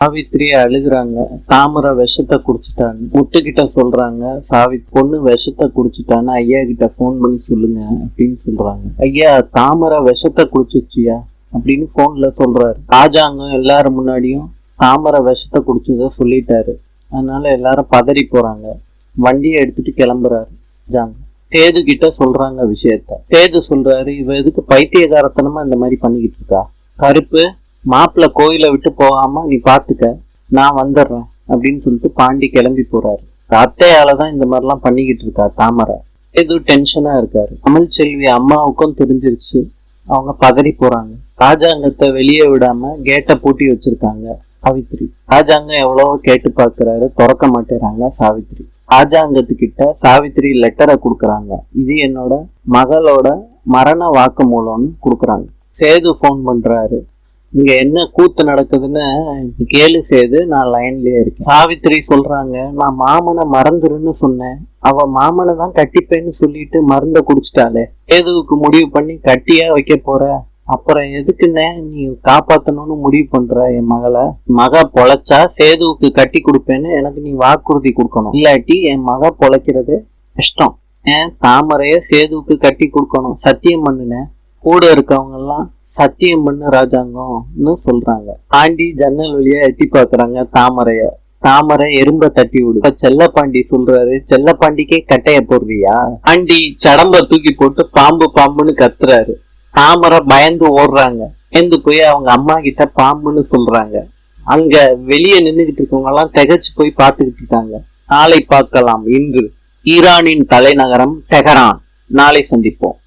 சாவித்திரி அழுகுறாங்க. தாமரை விஷத்தை குடிச்சிட்டான்னு முத்துக்கிட்ட சொல்றாங்க. பொண்ணு விஷத்தை குடிச்சிட்டான்னு ஐயா கிட்ட போன் பண்ணி சொல்லுங்க அப்படின்னு சொல்றாங்க. ஐயா தாமரை விஷத்தை குடிச்சிச்சியா அப்படின்னு போன்ல சொல்றாரு. ராஜாங்கம் எல்லாரும் முன்னாடியும் தாமரை விஷத்தை குடிச்சத சொல்லிட்டாரு. அதனால எல்லாரும் பதறி போறாங்க. வண்டியை எடுத்துட்டு கிளம்புறாரு ராஜாங்கம். சேது கிட்ட சொல்றாங்க விஷயத்த. சேது சொல்றாரு, இவ எதுக்கு பைத்தியகாரத்தனமா இந்த மாதிரி பண்ணிக்கிட்டு இருக்கா? கருப்பு மாப்பிள்ள கோயிலை விட்டு போகாம நீ பாத்துக்க, நான் வந்துடுறேன் அப்படின்னு சொல்லிட்டு பாண்டி கிளம்பி போறாரு. அத்தையாலதான் இந்த மாதிரி எல்லாம் பண்ணிக்கிட்டு இருக்கா தாமரை. ஏதோ டென்ஷனா இருக்காரு. தமிழ்ச்செல்வி அம்மாவுக்கும் தெரிஞ்சிருச்சு. அவங்க பதறி போறாங்க. ராஜாங்கத்தை வெளியே விடாம கேட்டை பூட்டி வச்சிருக்காங்க சாவித்திரி. ராஜாங்கம் எவ்வளவோ கேட்டு பாக்குறாரு, திறக்க மாட்டேறாங்க சாவித்திரி. ராஜாங்கத்துக்கிட்ட சாவித்திரி லெட்டரை கொடுக்குறாங்க. இது என்னோட மகளோட மரண வாக்கு மூலம்னு கொடுக்குறாங்க. சேது போன் பண்றாரு. இங்க என்ன கூத்து நடக்குதுன்னு கேளு சேது, நான் லைன்லயே இருக்கேன். சாவித்திரி சொல்றாங்க, நான் மாமனை மறந்துருன்னு சொன்னேன், அவ மாமனை தான் கட்டிப்பேன்னு சொல்லிட்டு மருந்த குடிச்சிட்டாளே. சேதுவுக்கு முடிவு பண்ணி கட்டியா வைக்க போற, அப்புறம் எதுக்குன்னே நீ காப்பாத்தணும்னு முடிவு பண்ற என் மக பொழைச்சா சேதுவுக்கு கட்டி கொடுப்பேன்னு எனக்கு நீ வாக்குறுதி கொடுக்கணும், இல்லாட்டி என் மக பொழைக்கிறது கஷ்டம். ஏன் தாமரைய சேதுவுக்கு கட்டி கொடுக்கணும், சத்தியம் பண்ணுனேன். கூட இருக்கவங்க எல்லாம் சத்தியம் பண்ண ராஜாங்கம்னு சொல்றாங்க. ஆண்டி ஜன்னல் வழியா எட்டி பாக்குறாங்க தாமரைய. தாமரை எறும்ப தட்டி விடு. செல்லப்பாண்டி சொல்றாரு, செல்லப்பாண்டிக்கே கட்டைய போடுறியா? ஆண்டி சடம்ப தூக்கி போட்டு பாம்பு பாம்புன்னு கத்துறாரு. தாமரை பயந்து ஓடுறாங்க. பயந்து போய் அவங்க அம்மா கிட்ட பாம்புன்னு சொல்றாங்க. அங்க வெளியே நின்றுகிட்டு இருக்கவங்க எல்லாம் திகச்சு போய் பார்த்துக்கிட்டு இருக்காங்க. நாளை பார்க்கலாம். இன்று ஈரானின் தலைநகரம் டெஹரான். நாளை சந்திப்போம்.